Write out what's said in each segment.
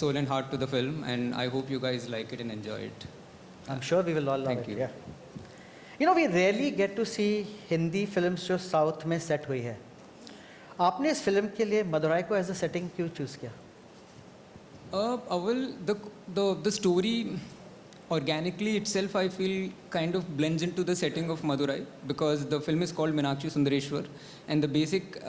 soul and heart to the film, and I hope you guys like it and enjoy it. I'm sure we will all love Thank it. you. Yeah. You know, we rarely get to see Hindi films जो South में set हुई है. आपने इस film के लिए मदुराई को as a setting क्यों choose किया? Well, the story organically itself, I feel, kind of blends into the setting of Madurai, because the film is called Meenakshi Sundareshwar, and the basic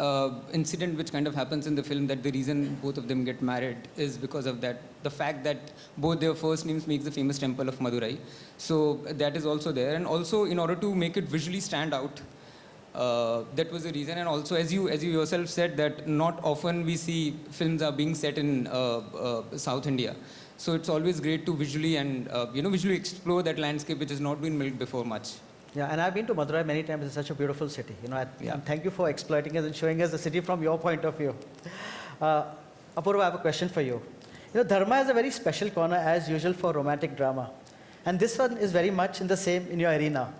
incident which kind of happens in the film, that the reason both of them get married is because of that, the fact that both their first names makes the famous temple of Madurai. So that is also there, and also in order to make it visually stand out, that was the reason. And also, as you yourself said, that not often we see films are being set in South India. So it's always great to visually and visually explore that landscape which has not been built before much. Yeah, and I've been to Madurai many times. It's such a beautiful city. Yeah. And thank you for exploiting us and showing us the city from your point of view. Apurva, I have a question for you. Dharma is a very special corner as usual for romantic drama, and this one is very much in your arena.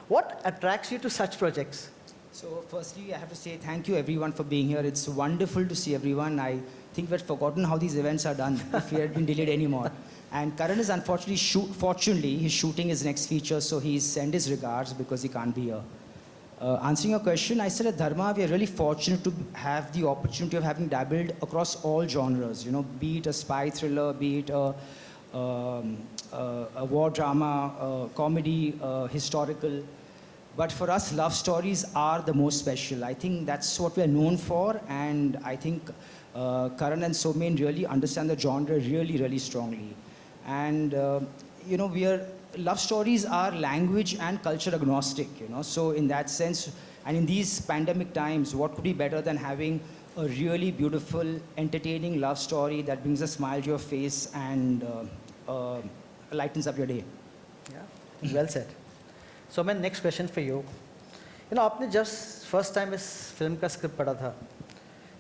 What attracts you to such projects? So firstly, I have to say thank you everyone for being here. It's wonderful to see everyone. I think we've forgotten how these events are done if we had been delayed anymore. And Karan is unfortunately, fortunately, he's shooting his next feature, so he's sent his regards because he can't be here. Answering your question, I said at Dharma, we are really fortunate to have the opportunity of having dabbled across all genres, be it a spy thriller, be it a war drama, comedy, historical. But for us, love stories are the most special. I think that's what we're known for, and I think Karan and Somen really understand the genre really, really strongly. And, love stories are language and culture agnostic, So in that sense, and in these pandemic times, what could be better than having a really beautiful, entertaining love story that brings a smile to your face and lightens up your day? Yeah, well said. So my next question for you. आपने just first time इस film का script पढ़ा था.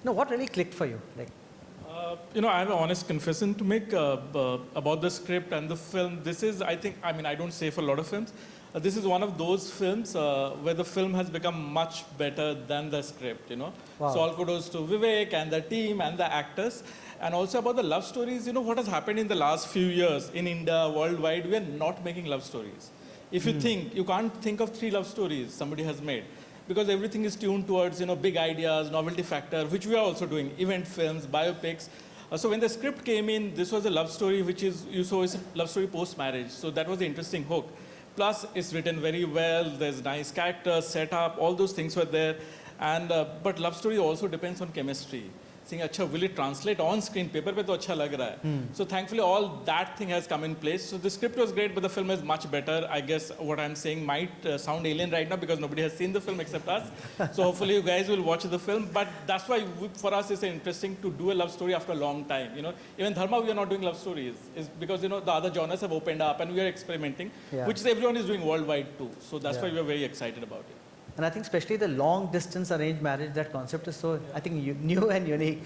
What really clicked for you? I have an honest confession to make about the script and the film. This is, I don't say for a lot of films. This is one of those films where the film has become much better than the script, Wow. So all kudos to Vivek and the team and the actors. And also about the love stories, what has happened in the last few years in India, worldwide, we are not making love stories. If you think, you can't think of 3 love stories somebody has made, because everything is tuned towards, big ideas, novelty factor, which we are also doing, event films, biopics. So when the script came in, this was a love story, which is, you saw is a love story post-marriage. So that was the interesting hook. Plus, it's written very well, there's nice characters, setup, all those things were there. And, but love story also depends on chemistry. Saying, acha, will it translate on screen? Paper pe to acha lag raha hai. So thankfully, all that thing has come in place. So the script was great, but the film is much better. I guess what I'm saying might sound alien right now because nobody has seen the film except us. So hopefully you guys will watch the film. But that's why for us it's interesting to do a love story after a long time. Even Dharma, we are not doing love stories. It's because the other genres have opened up and we are experimenting, which everyone is doing worldwide too. So that's why we are very excited about it. And I think especially the long distance arranged marriage, that concept is so, I think, new and unique.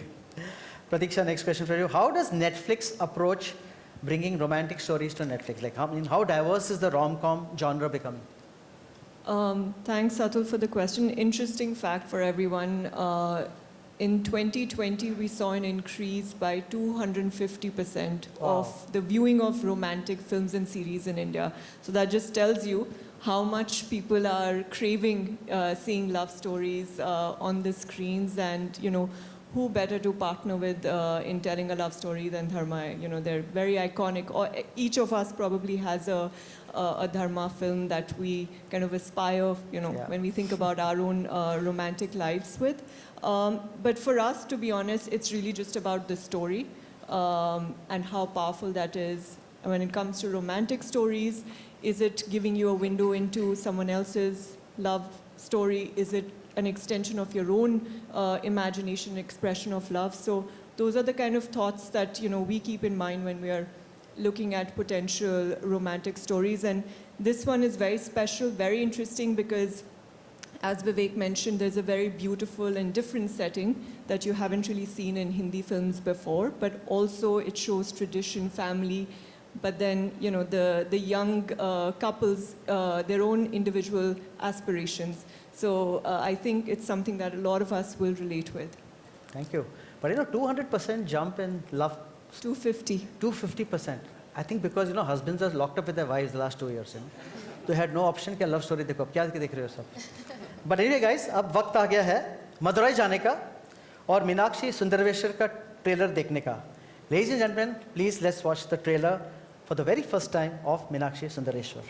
Pratiksha, next question for you. How does Netflix approach bringing romantic stories to Netflix? How diverse is the rom-com genre becoming? Thanks, Atul, for the question. Interesting fact for everyone. In 2020, we saw an increase by 250% of the viewing of romantic films and series in India. So that just tells you how much people are craving seeing love stories on the screens, and who better to partner with in telling a love story than Dharma. They're very iconic. Each of us probably has a Dharma film that we kind of aspire, when we think about our own romantic lives with. But for us, to be honest, it's really just about the story and how powerful that is. When it comes to romantic stories, is it giving you a window into someone else's love story? Is it an extension of your own imagination, expression of love? So those are the kind of thoughts that we keep in mind when we are looking at potential romantic stories. And this one is very special, very interesting, because as Vivek mentioned, there's a very beautiful and different setting that you haven't really seen in Hindi films before, but also it shows tradition, family, but then the young couples, their own individual aspirations. So I think it's something that a lot of us will relate with. Thank you. But 200% jump in love 250. 250%. I think because you know husbands are locked up with their wives the last 2 years, you know. So had no option कि love story देखो, अब क्या देख रहे हो सब? But anyway, guys, अब वक्त आ गया है मदुरई जाने का और मीनाक्षी सुंदरवेश्वर का ट्रेलर देखने का. Ladies and gentlemen, please let's watch the trailer for the very first time of Meenakshi Sundareshwar.